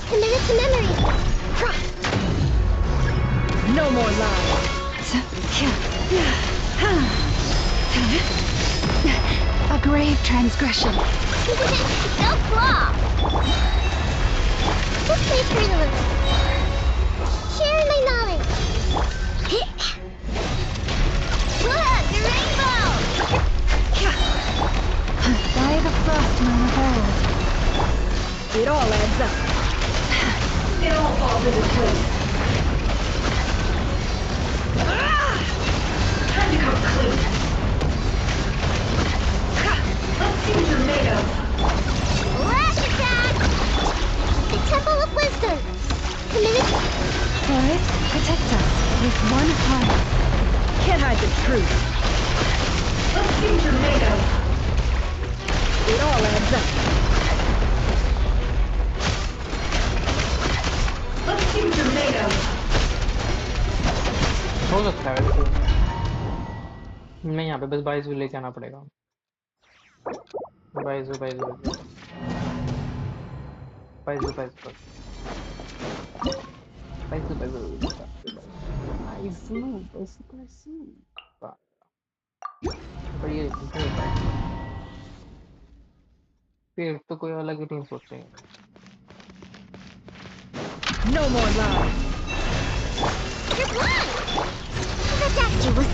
Committed to memory. No more lies. A grave transgression. Self-law. Who's my freedom? Share my knowledge. Look, the rainbow! By the frost moon of old. It all adds up. It all falls into place. Time to come clean. Let's see what you're made of. Lash attack! The Temple of Wisdom. Committed. Forest, protect us with one heart. Can't hide the truth. Let's see what you're made of. It all adds up. Let's see what you're made of. हो सकता है वैसे, मैं यहाँ पे बस 22 लेके आना पड़ेगा। 22 22 22 बढ़िया ट्राई कर लेते हैं, फिर तो कोई अलग ही टीम सोचेंगे। No more lies. You're blind! The statue was...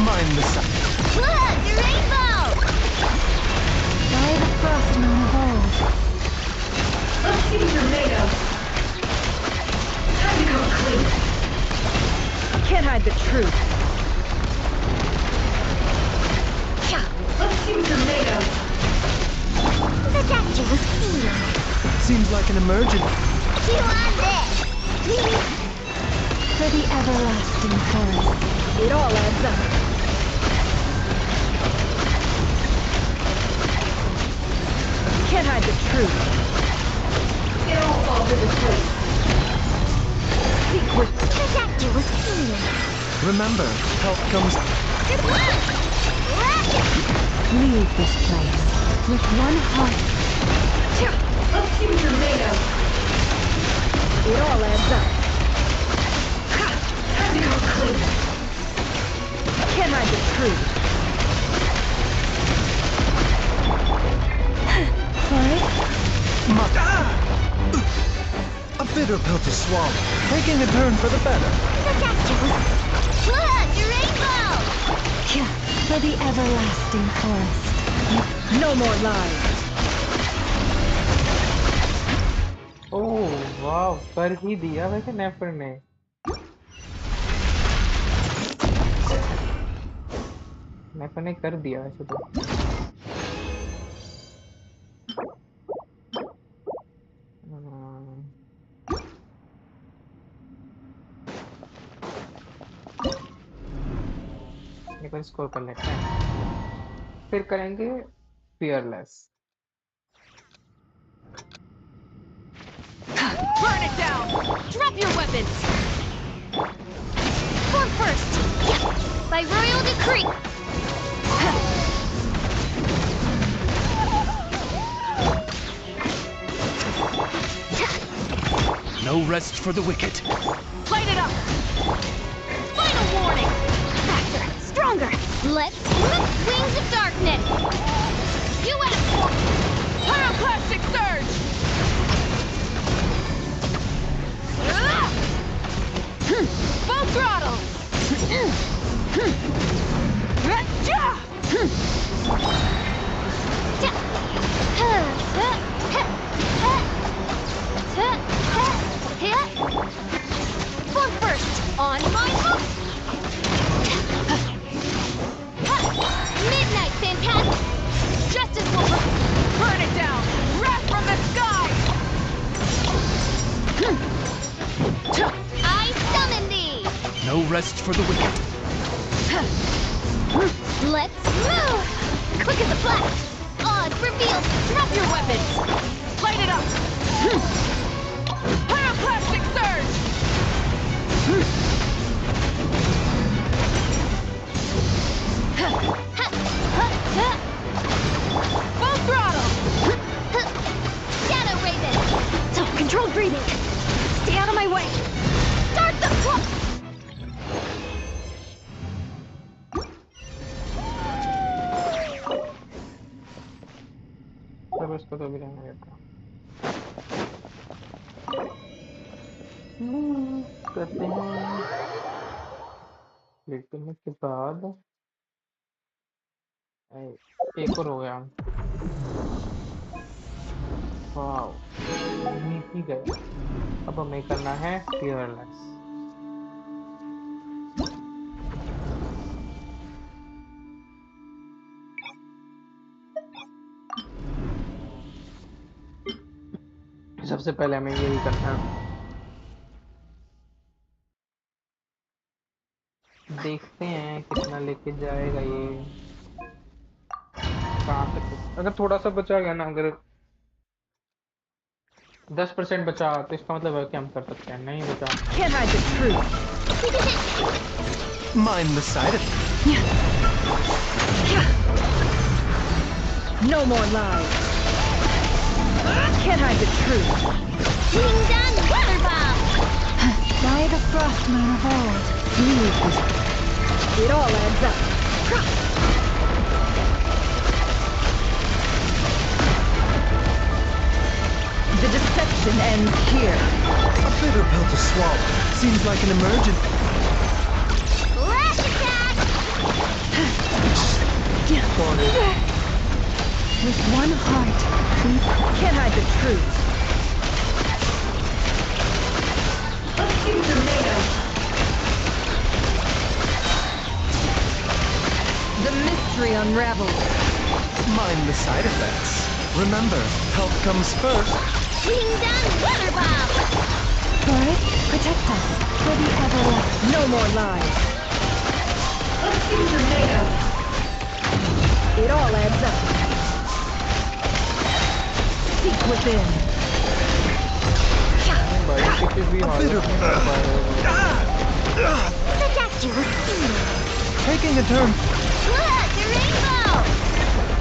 Mind the sun. Look, the rainbow! By the frost moon of old. Let's see what you're made of. Time to come clean. Can't hide the truth. Let's see what you're made of. The statue was sealed. Seems like an emergency. You want this? For the everlasting forest. It all adds up. Can't hide the truth. It all falls into place. Secret. The statue was sealed. Remember, help comes. You're blind! Leave this place with one heart. Let's see what you're made of. It all adds up. Time to come clean. Can't hide the truth. Forest? A bitter pill to swallow. Taking a turn for the better. The statue was... Look, the rainbow! For the everlasting forest. No more lies. ओह वाह, कर ही दिया वैसे नेफर ने। नेफर ने कर दिया वैसे तो। एक बार स्कोर कर लेते हैं, फिर करेंगे fearless. Burn it down! Drop your weapons! Form first! Yeah. By royal decree! No rest for the wicked. Light it up! Final warning! Faster! Stronger! Let's Wings of Darkness! US! Pyroclastic Surge! Full throttle! Form first! On my hook! Midnight, Phantasm! Justice will burn it down! Wrath from the sky! I summon thee! No rest for the wicked. Let's move! Quick as a flash! Odds revealed! Drop your weapons! Light it up! Pyroclastic Surge! Full throttle! Shadow Raven! Self-controlled breathing! Stay out of my way! Start the clock! तब इसको तो भी रहने देता करते हैं लेकिन के बाद एक और हो गया वाव मिल ही गया अब हमें करना है fearless सबसे पहले हमें ये भी करना है देखते हैं कितना लेके जाएगा ये कहाँ तक अगर थोड़ा सा बचा गया ना अगर 10% बचा तो इसका मतलब है कि हम कर सकते हैं नहीं बचा Can't hide the truth. Mind the side effect. No more lies. Can't hide the truth. King Dun Weather Bomb! By the Frostmoon of old, he was It all adds up. The deception ends here. A bitter pill to swallow. Seems like an emergency. Flash attack! With one heart, can't hide the truth. The mystery unravels. Mind the side effects. Remember, health comes first. King Dun Weather Bomb! Forest, protect us for the everlasting. No more lies. It all adds up. Seek within. भाई किसी भी हालत में नहीं पाएगा Protect your speed! Taking a turn. Look, the rainbow!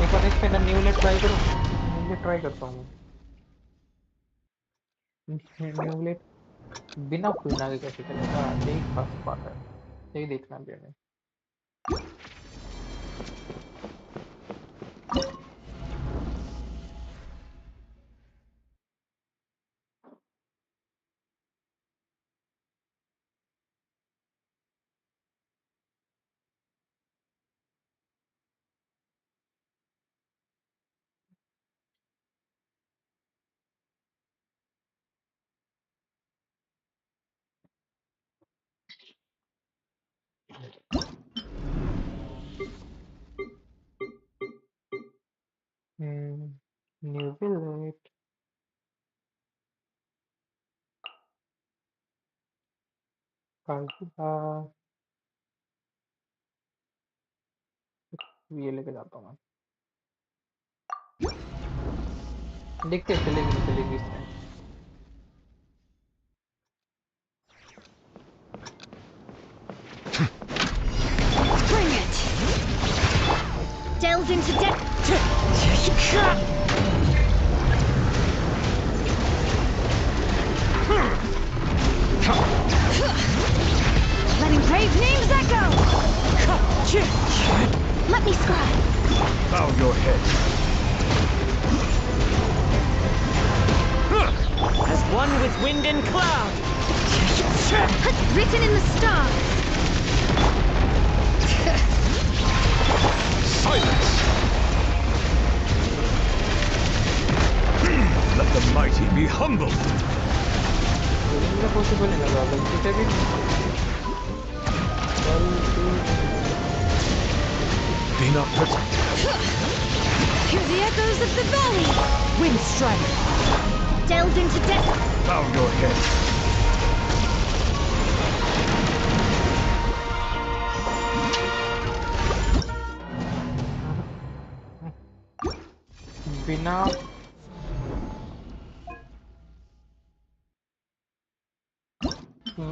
एक बार इस पे ना न्यूलेट ट्राई करो न्यूलेट ट्राई करता हूँ न्यूलेट बिना क्वीना के कैसे चलेगा यही खास बात है यही देखना भी हमें न्यूलेट ये लेके जाता हूँ मैं देखते हैं चलेगी नहीं चलेगी इस time. Bring it! Delve into depth. Letting brave names echo! Let me scribe. Bow your head. As one with wind and cloud. Written in the stars. Silence! Let the mighty be humble. ये possible नहीं लगा गलती से भी Be not present. Hear the echoes of the valley. Wind strike. Delve into depth. Bow your head. बिना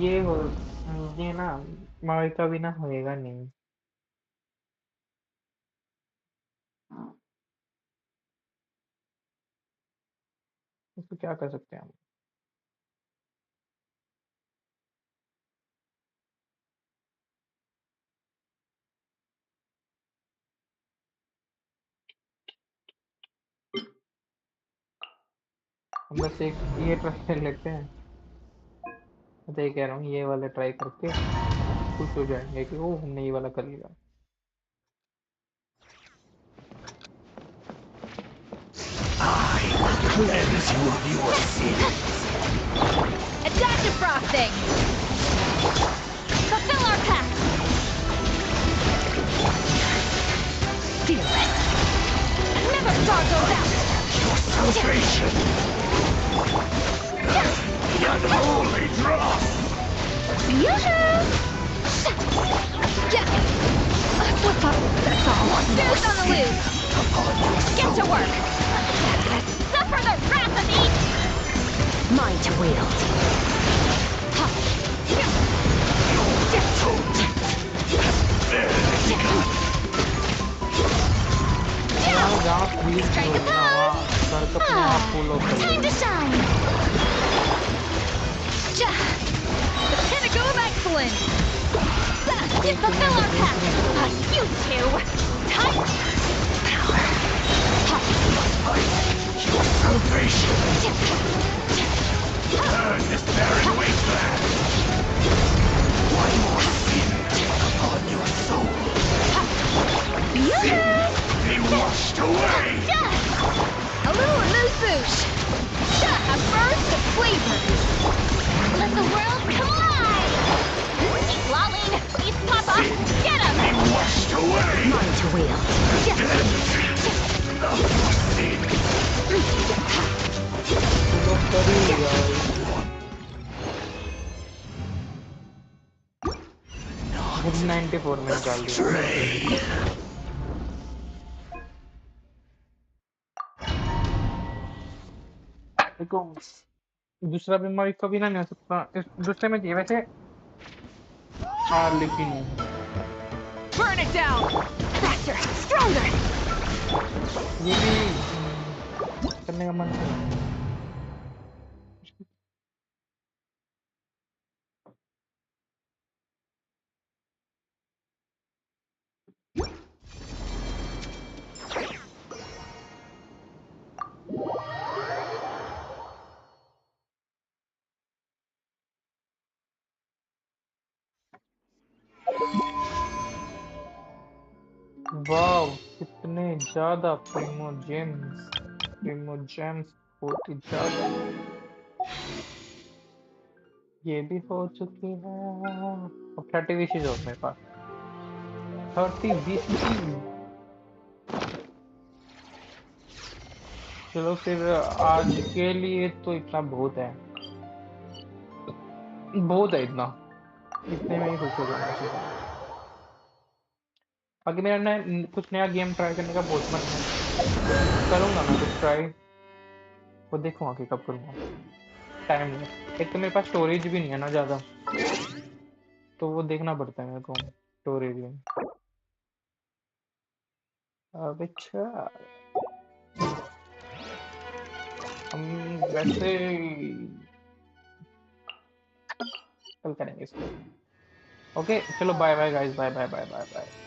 ये हो ये ना माई का बिना होएगा नहीं। इसको क्या कर सकते हैं हम? हम बस एक ये ट्राई कर लेते हैं। तो ये कह रहा हूँ ये वाला ट्राई करके खुश हो जाएंगे कि ओ हमने ये वाला कर लिया। Cleanse you of your sins. Attack the frosting. Fulfill our pact. Fearless. Never star goes out. Your salvation. The unholy drop. Yoo-hoo! What's up? That's all. There's on the loose. Get to work. Suffer the wrath of each. Mine to wield. जहाँ freeze Strike a होगी ना वहाँ sir का अपने आप full of कर Time to shine. The pinnacle of excellence. To fulfill our pact. You two. Touch. Power. Your salvation. Burn this barren wasteland. One more sin upon your soul. Sin be washed away. A little amuse-bouche. A burst of flavor. Let the world come alive. Eat Lolling. Eat Papa. Get him. Be washed away. Mine to wield. Of your sin. Full of कर ही लिया भाई। वो 94 में निकाल दिया। Stray. देखो दूसरा भी माई का बिना नहीं हो सकता। इस दूसरे में चाहिए वैसे लेकिन Burn it down. Faster. Stronger. ये भी करने का मन है। वाव कितने ज्यादा प्रीमो जेम्स बहुत ही ज्यादा। ये भी हो चुकी है। अब 30 विशेष और मेरे पास 30 विशेष। चलो फिर आज के लिए तो इतना बहुत है। बहुत है इतना। इतने में ही खुश हो जाऊंगा सीधा। बाकी मेरा कुछ नया गेम ट्राई करने का बहुत मन है। करूंगा मैं कुछ ट्राई, वो देखूंगा कि कब करूंगा। टाइम नहीं है, एक तो मेरे पास स्टोरेज भी नहीं है ना ज़्यादा, तो वो देखना पड़ता है मेरे को स्टोरेज में। अब अच्छा हम वैसे कल करेंगे इसको। ओके चलो, bye bye guys, bye bye bye bye bye.